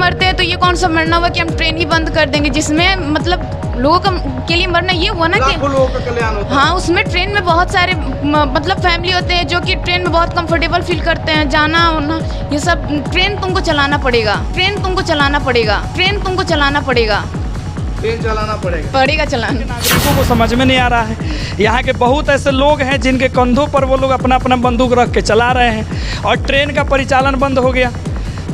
मरते हैं तो ये कौन सा मरना हुआ कि हम ट्रेन ही बंद कर देंगे, जिसमें मतलब लोगों के लिए मरना ये हुआ ना कि लोगों का कल्याण होता है। हाँ, उसमें ट्रेन में बहुत सारे मतलब फैमिली होते हैं जो कि ट्रेन में बहुत कंफर्टेबल फील करते हैं, जाना होना ये सब। ट्रेन तुमको चलाना पड़ेगा, ट्रेन तुमको चलाना पड़ेगा, ट्रेन तुमको चलाना पड़ेगा, ट्रेन चलाना पड़ेगा चलाना। नागरिकों को समझ में नहीं आ रहा है। यहाँ के बहुत ऐसे लोग हैं जिनके कंधों पर वो लोग अपना अपना बंदूक रख के चला रहे हैं और ट्रेन का परिचालन बंद हो गया।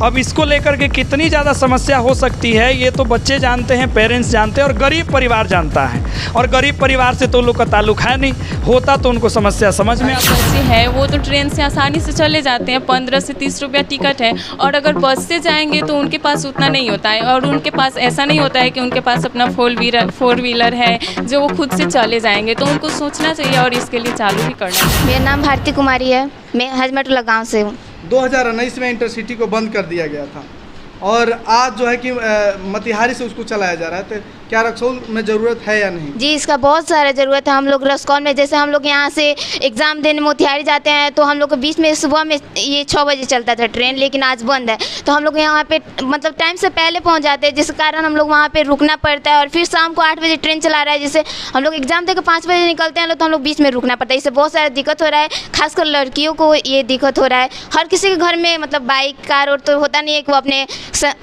अब इसको लेकर के कितनी ज़्यादा समस्या हो सकती है ये तो बच्चे जानते हैं, पेरेंट्स जानते हैं और गरीब परिवार जानता है। और गरीब परिवार से तो लोग का ताल्लुक है नहीं, होता तो उनको समस्या समझ में आता बच्चे हैं वो तो ट्रेन से आसानी से चले जाते हैं, 15 से 30 रुपया टिकट है। और अगर बस से जाएंगे तो उनके पास उतना नहीं होता है, और उनके पास ऐसा नहीं होता है कि उनके पास अपना फोर व्हीलर है जो वो खुद से चले जाएंगे। तो उनको सोचना चाहिए और इसके लिए चालू भी करना चाहिए। मेरा नाम भारती कुमारी है, मैं हजमतुल्ला गाँव से हूँ। 2019 में इंटरसिटी को बंद कर दिया गया था और आज जो है कि मोतिहारी से उसको चलाया जा रहा है, तो क्या रक्सौल में ज़रूरत है या नहीं? जी, इसका बहुत सारा ज़रूरत है। हम लोग रक्सौल में, जैसे हम लोग यहाँ से एग्ज़ाम देने मोतिहारी जाते हैं तो हम लोग को बीच में सुबह में ये 6 बजे चलता था ट्रेन, लेकिन आज बंद है। तो हम लोग यहाँ पे मतलब टाइम से पहले पहुँच जाते हैं, जिस कारण हम लोग वहाँ पे रुकना पड़ता है। और फिर शाम को 8 बजे ट्रेन चला रहा है, जैसे हम लोग एग्ज़ाम देकर 5 बजे निकलते हैं तो हम लोग बीच में रुकना पड़ता है। इससे बहुत सारा दिक्कत हो रहा है, खासकर लड़कियों को ये दिक्कत हो रहा है। हर किसी के घर में मतलब बाइक कार और तो होता नहीं है कि वो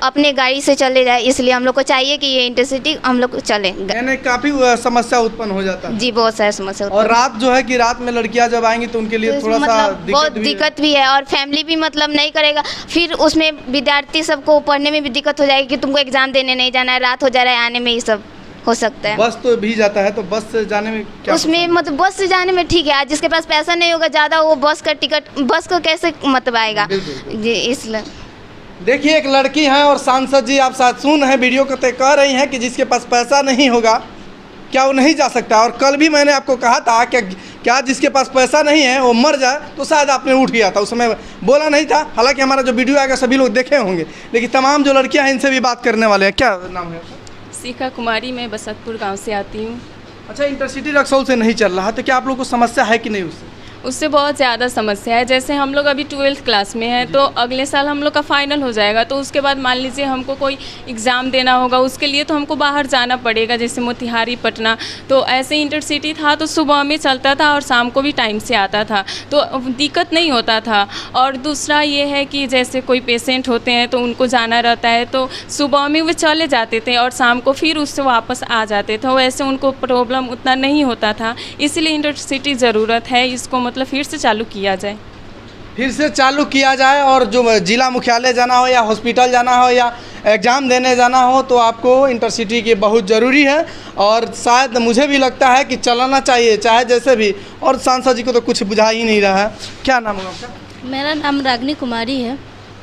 अपने गाड़ी से चले जाए, इसलिए हम लोग को चाहिए कि ये इंटरसिटी हम लोग चले। यानी काफ़ी समस्या उत्पन्न हो जाता है। जी, बहुत सारी समस्या। और रात जो है कि रात में लड़कियां जब आएंगी तो उनके लिए तो थोड़ा सा बहुत दिक्कत भी है, और फैमिली भी मतलब नहीं करेगा। फिर उसमें विद्यार्थी सबको पढ़ने में भी दिक्कत हो जाएगी कि तुमको एग्जाम देने नहीं जाना है, रात हो जा रहा है, आने में ये सब हो सकता है। बस तो भी जाता है, तो बस से जाने में क्या उसमें मतलब बस से जाने में ठीक है, आज जिसके पास पैसा नहीं होगा ज़्यादा, वो बस का टिकट बस को कैसे मतलब आएगा जी। इसलिए देखिए, एक लड़की हैं और सांसद जी आप साथ सुन हैं वीडियो को, कह रही हैं कि जिसके पास पैसा नहीं होगा क्या वो नहीं जा सकता। और कल भी मैंने आपको कहा था कि क्या जिसके पास पैसा नहीं है वो मर जाए तो शायद आपने उठ गया था, उस समय बोला नहीं था। हालांकि हमारा जो वीडियो आएगा सभी लोग देखे होंगे, लेकिन तमाम जो लड़कियां हैं इनसे भी बात करने वाले हैं। क्या नाम है आपका? शिखा कुमारी, मैं बसंतपुर गांव से आती हूँ। अच्छा, इंटरसिटी रक्सौल से नहीं चल रहा, तो क्या आप लोग को समस्या है कि नहीं उससे बहुत ज़्यादा समस्या है। जैसे हम लोग अभी 12th क्लास में हैं, तो अगले साल हम लोग का फाइनल हो जाएगा, तो उसके बाद मान लीजिए हमको कोई एग्ज़ाम देना होगा, उसके लिए तो हमको बाहर जाना पड़ेगा, जैसे मोतिहारी, पटना। तो ऐसे इंटरसिटी था तो सुबह में चलता था और शाम को भी टाइम से आता था, तो दिक्कत नहीं होता था। और दूसरा ये है कि जैसे कोई पेशेंट होते हैं तो उनको जाना रहता है, तो सुबह में वो चले जाते थे और शाम को फिर उससे वापस आ जाते थे, वैसे उनको प्रॉब्लम उतना नहीं होता था। इसलिए इंटरसिटी ज़रूरत है, इसको मतलब फिर से चालू किया जाए, फिर से चालू किया जाए। और जो जिला मुख्यालय जाना हो या हॉस्पिटल जाना हो या एग्ज़ाम देने जाना हो तो आपको इंटरसिटी की बहुत ज़रूरी है। और शायद मुझे भी लगता है कि चलाना चाहिए, चाहे जैसे भी। और सांसद जी को तो कुछ बुझा ही नहीं रहा है। क्या नाम है आपका? मेरा नाम रागनी कुमारी है।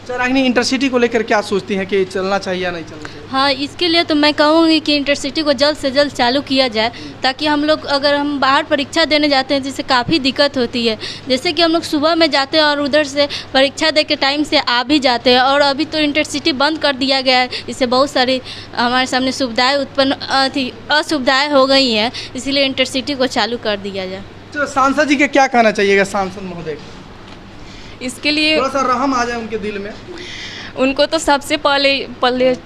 रागनी, इंटरसिटी को लेकर क्या सोचती हैं कि चलना चाहिए या नहीं चलना चाहिए? हाँ, इसके लिए तो मैं कहूँगी कि इंटरसिटी को जल्द से जल्द चालू किया जाए, ताकि हम लोग अगर हम बाहर परीक्षा देने जाते हैं जिससे काफ़ी दिक्कत होती है। जैसे कि हम लोग सुबह में जाते हैं और उधर से परीक्षा दे के टाइम से आ भी जाते हैं, और अभी तो इंटरसिटी बंद कर दिया गया है, इससे बहुत सारी हमारे सामने सुविधाएँ असुविधाएँ हो गई हैं, इसीलिए इंटरसिटी को चालू कर दिया जाए। तो सांसद जी के क्या कहना चाहिएगा, सांसद महोदय? इसके लिए थोड़ा सा रहम आ जाए उनके दिल में। उनको तो सबसे पहले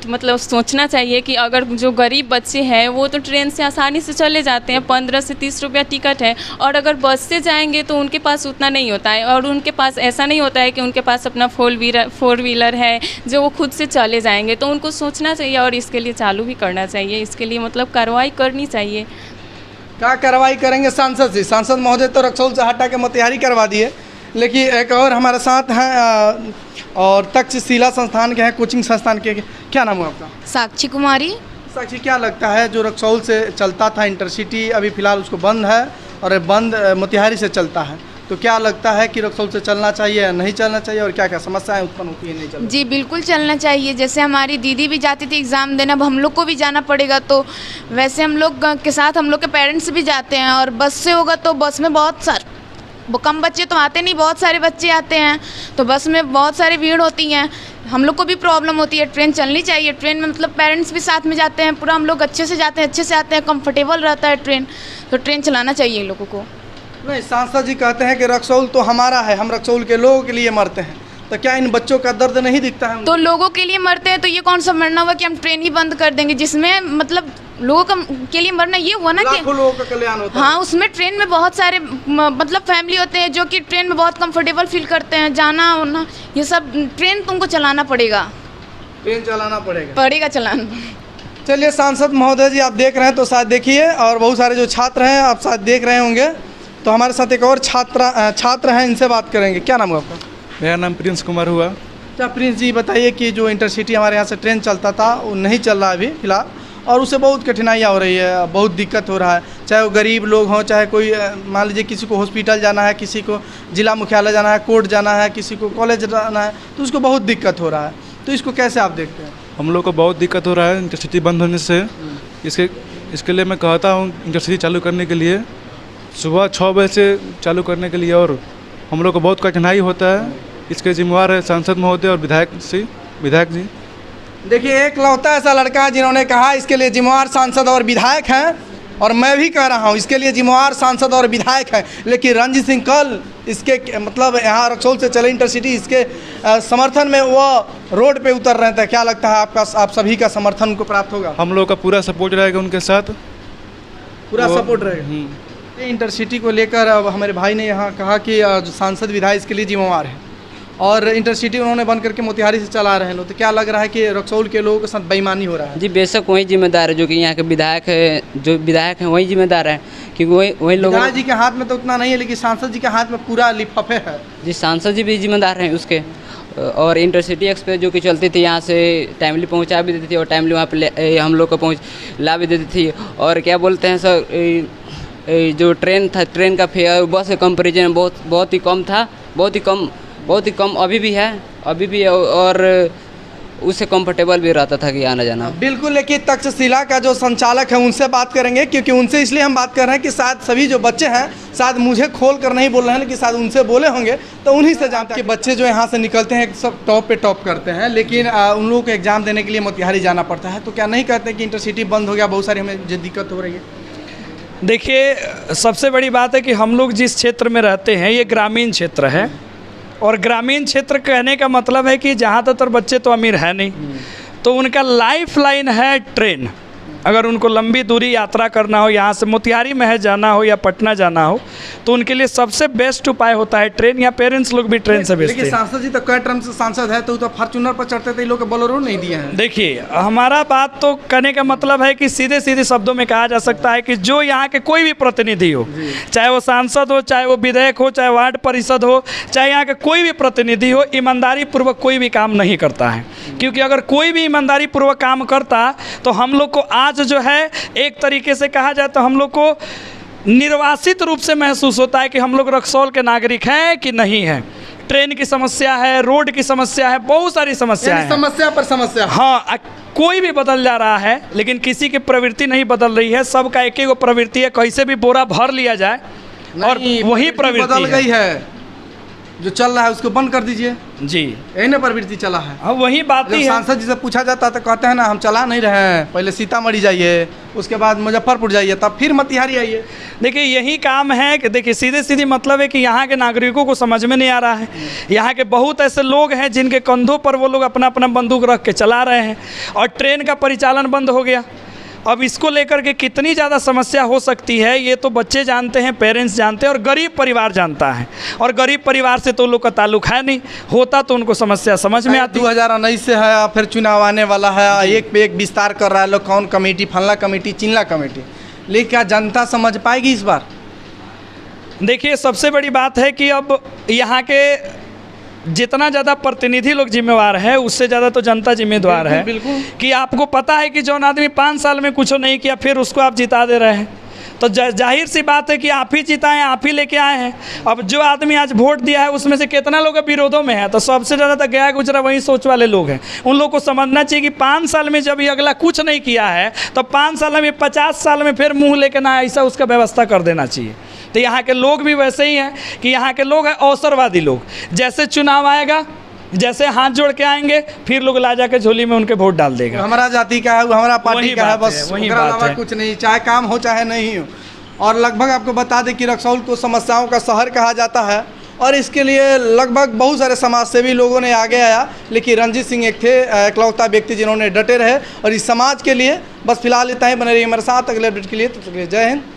मतलब सोचना चाहिए कि अगर जो गरीब बच्चे हैं वो तो ट्रेन से आसानी से चले जाते हैं, 15 से 30 रुपया टिकट है। और अगर बस से जाएंगे तो उनके पास उतना नहीं होता है, और उनके पास ऐसा नहीं होता है कि उनके पास अपना फोर व्हीलर है जो वो खुद से चले जाएंगे। तो उनको सोचना चाहिए और इसके लिए चालू भी करना चाहिए, इसके लिए मतलब कार्रवाई करनी चाहिए। क्या कार्रवाई करेंगे सांसद जी? सांसद महोदय तो रक्सौल से हटा के मोतिहारी करवा दिए, लेकिन एक और हमारे साथ हैं और तक्षशिला संस्थान के हैं, कोचिंग संस्थान के। क्या नाम है आपका? साक्षी कुमारी। साक्षी, क्या लगता है जो रक्सौल से चलता था इंटरसिटी, अभी फ़िलहाल उसको बंद है और बंद मोतिहारी से चलता है, तो क्या लगता है कि रक्सौल से चलना चाहिए या नहीं चलना चाहिए, और क्या क्या समस्याएं उत्पन्न होती है नहीं चलना? जी बिल्कुल चलना चाहिए। जैसे हमारी दीदी भी जाती थी एग्ज़ाम देना, अब हम लोग को भी जाना पड़ेगा, तो वैसे हम लोग के साथ हम लोग के पेरेंट्स भी जाते हैं। और बस से होगा तो बस में बहुत सारे कम बच्चे तो आते नहीं, बहुत सारे बच्चे आते हैं, तो बस में बहुत सारी भीड़ होती हैं, हम लोग को भी प्रॉब्लम होती है। ट्रेन चलनी चाहिए, ट्रेन में मतलब पेरेंट्स भी साथ में जाते हैं, पूरा हम लोग अच्छे से जाते हैं, अच्छे से आते हैं, कंफर्टेबल रहता है ट्रेन, तो ट्रेन चलाना चाहिए इन लोगों को। नहीं, सांसद जी कहते हैं कि रक्सौल तो हमारा है, हम रक्सौल के लोगों के लिए मरते हैं, तो क्या इन बच्चों का दर्द नहीं दिखता है? तो लोगों के लिए मरते हैं तो ये कौन सा मरना हुआ कि हम ट्रेन ही बंद कर देंगे, जिसमें मतलब लोगों के लिए मरना ये हुआ ना कि लाखों लोगों का कल्याण होता है। हाँ, उसमें ट्रेन में बहुत सारे मतलब फैमिली होते हैं जो कि ट्रेन में बहुत कंफर्टेबल फील करते हैं, जाना होना ये सब। ट्रेन तुमको चलाना पड़ेगा, ट्रेन चलाना पड़ेगा चलाना। चलिए सांसद महोदय जी, आप देख रहे हैं तो शायद देखिए, और बहुत सारे जो छात्र हैं आप शायद देख रहे होंगे, तो हमारे साथ एक और छात्र हैं, इनसे बात करेंगे। क्या नाम है आपका? मेरा नाम प्रिंस कुमार हुआ। क्या प्रिंस जी बताइए कि जो इंटरसिटी हमारे यहाँ से ट्रेन चलता था वो नहीं चल रहा अभी फिलहाल, और उससे बहुत कठिनाइयाँ हो रही है, बहुत दिक्कत हो रहा है, चाहे वो गरीब लोग हों, चाहे कोई मान लीजिए किसी को हॉस्पिटल जाना है, किसी को जिला मुख्यालय जाना है, कोर्ट जाना है, किसी को कॉलेज जाना है, तो उसको बहुत दिक्कत हो रहा है। तो इसको कैसे आप देखते हैं? हम लोग को बहुत दिक्कत हो रहा है इंटरसिटी बंद होने से। इसके लिए मैं कहता हूँ इंटरसिटी चालू करने के लिए सुबह 6 बजे से चालू करने के लिए, और हम लोग को बहुत कठिनाई होता है। इसके जिम्मेवार है सांसद महोदय और विधायक जी। देखिए, एक लौता ऐसा लड़का है जिन्होंने कहा इसके लिए जिम्मेवार सांसद और विधायक हैं, और मैं भी कह रहा हूँ इसके लिए जिम्मेवार सांसद और विधायक हैं। लेकिन रणजीत सिंह कल इसके मतलब यहाँ रक्सौल से चले इंटरसिटी, इसके समर्थन में वो रोड पे उतर रहे थे। क्या लगता है आप सभी का समर्थन उनको प्राप्त होगा? हम लोग का पूरा सपोर्ट रहेगा उनके साथ, पूरा सपोर्ट रहेगा। इंटरसिटी को लेकर अब हमारे भाई ने यहाँ कहा कि जो सांसद विधायक इसके लिए जिम्मेवार है, और इंटरसिटी उन्होंने बंद करके मोतिहारी से चला रहे हैं लोग, तो क्या लग रहा है कि रक्सौल के लोगों के साथ बेईमानी हो रहा है? जी बेशक वही जिम्मेदार है, जो कि यहाँ के विधायक है, जो विधायक हैं वही जिम्मेदार है, क्योंकि वही लोग। विधायक जी के हाथ में तो उतना नहीं है, लेकिन सांसद जी के हाथ में पूरा लिफाफे है। जी सांसद जी भी जिम्मेदार हैं उसके। और इंटरसिटी एक्सप्रेस जो कि चलती थी यहाँ से टाइमली पहुँचा भी देती थी, और टाइमली वहाँ पे हम लोग को ला भी देती थी। और क्या बोलते हैं सर, जो ट्रेन था, ट्रेन का फेयर बस के कंपेरिजन बहुत ही कम था, बहुत ही कम अभी भी है, और उससे कंफर्टेबल भी रहता था कि आना जाना। बिल्कुल, लेकिन तक्षशिला का जो संचालक है उनसे बात करेंगे, क्योंकि उनसे इसलिए हम बात कर रहे हैं कि शायद सभी जो बच्चे हैं शायद मुझे खोल कर नहीं बोल रहे हैं, लेकिन शायद उनसे बोले होंगे, तो उन्हीं से जानते हैं कि बच्चे जो यहाँ से निकलते हैं सब टॉप पे टॉप करते हैं, लेकिन उन लोगों को एग्ज़ाम देने के लिए मोतिहारी जाना पड़ता है। तो क्या नहीं कहते कि इंटरसिटी बंद हो गया, बहुत सारी हमें जो दिक्कत हो रही है? देखिए, सबसे बड़ी बात है कि हम लोग जिस क्षेत्र में रहते हैं ये ग्रामीण क्षेत्र है, और ग्रामीण क्षेत्र कहने का मतलब है कि ज़्यादातर बच्चे तो अमीर है नहीं, तो उनका लाइफ लाइन है ट्रेन। अगर उनको लंबी दूरी यात्रा करना हो, यहाँ से मोतिहारी महज जाना हो या पटना जाना हो, तो उनके लिए सबसे बेस्ट उपाय होता है ट्रेन, या पेरेंट्स लोग भी ट्रेन से भेजते हैं। लेकिन सांसद जी तो कई टर्म से सांसद है, तो फॉर्चूनर पर चढ़ते थे, लोग बोलेरो नहीं दिए हैं। देखिए, हमारा बात तो कहने का मतलब है कि सीधे सीधे शब्दों में कहा जा सकता है कि जो यहाँ के कोई भी प्रतिनिधि हो, चाहे वो सांसद हो, चाहे वो विधायक हो, चाहे वार्ड परिषद हो, चाहे यहाँ के कोई भी प्रतिनिधि हो, ईमानदारी पूर्वक कोई भी काम नहीं करता है। क्योंकि अगर कोई भी ईमानदारी पूर्वक काम करता तो हम लोग को आज जो है एक तरीके से कहा जाए तो हम लोग को निर्वासित रूप से महसूस होता है कि हम लोग रक्सौल के नागरिक हैं कि नहीं हैं। ट्रेन की समस्या है, रोड की समस्या है, बहुत सारी समस्या है, समस्या पर समस्या। हाँ, कोई भी बदल जा रहा है, लेकिन किसी की प्रवृत्ति नहीं बदल रही है। सबका एक ही प्रवृत्ति है, कैसे भी बोरा भर लिया जाए, और वही प्रवृत्ति बदल गई है। जो चल रहा है उसको बंद कर दीजिए जी, यही ना प्रवृत्ति चला है। हाँ, वही बात ही है। सांसद जी से पूछा जाता तो कहते हैं ना हम चला नहीं रहे हैं, पहले सीतामढ़ी जाइए, उसके बाद मुजफ्फरपुर जाइए, तब फिर मोतिहारी आइए। देखिए, यही काम है कि देखिए सीधे सीधे मतलब है कि यहाँ के नागरिकों को समझ में नहीं आ रहा है। यहाँ के बहुत ऐसे लोग हैं जिनके कंधों पर वो लोग अपना अपना बंदूक रख के चला रहे हैं, और ट्रेन का परिचालन बंद हो गया। अब इसको लेकर के कितनी ज़्यादा समस्या हो सकती है ये तो बच्चे जानते हैं, पेरेंट्स जानते हैं, और गरीब परिवार जानता है। और गरीब परिवार से तो लोग का ताल्लुक है नहीं, होता तो उनको समस्या समझ में आती। 2019 से है, फिर चुनाव आने वाला है, एक पे एक विस्तार कर रहा है लोग, कौन कमेटी, फलना कमेटी, चिल्ला कमेटी, लेकिन क्या जनता समझ पाएगी इस बार? देखिए, सबसे बड़ी बात है कि अब यहाँ के जितना ज़्यादा प्रतिनिधि लोग जिम्मेवार है, उससे ज़्यादा तो जनता जिम्मेदार है। बिल्कुल। कि आपको पता है कि जो आदमी 5 साल में कुछ नहीं किया, फिर उसको आप जिता दे रहे हैं, तो जाहिर सी बात है कि आप ही जिताएं, आप ही लेके आए हैं। अब जो आदमी आज वोट दिया है उसमें से कितना लोग विरोधों में है, तो सबसे ज़्यादा तो गया गुजरा वही सोच वाले लोग हैं। उन लोग को समझना चाहिए कि 5 साल में जब ये अगला कुछ नहीं किया है, तो 5 साल में 50 साल में फिर मुँह लेके ना ऐसा उसका व्यवस्था कर देना चाहिए। तो यहाँ के लोग भी वैसे ही हैं कि यहाँ के लोग हैं अवसरवादी लोग। जैसे चुनाव आएगा, जैसे हाथ जोड़ के आएंगे, फिर लोग ला जाके झोली में उनके वोट डाल देगा। हमारा जाति का है, हमारा पार्टी का है, बस वही उसके अलावा कुछ नहीं, चाहे काम हो चाहे नहीं हो। और लगभग आपको बता दें कि रक्सौल को समस्याओं का शहर कहा जाता है, और इसके लिए लगभग बहुत सारे समाजसेवी लोगों ने आगे आया, लेकिन रंजीत सिंह एक थे इकलौता व्यक्ति जिन्होंने डटे रहे और इस समाज के लिए। बस फिलहाल इतना ही, बने रहिए हमारे साथ अगले अपडेट के लिए। तब तक के लिए जय हिंद।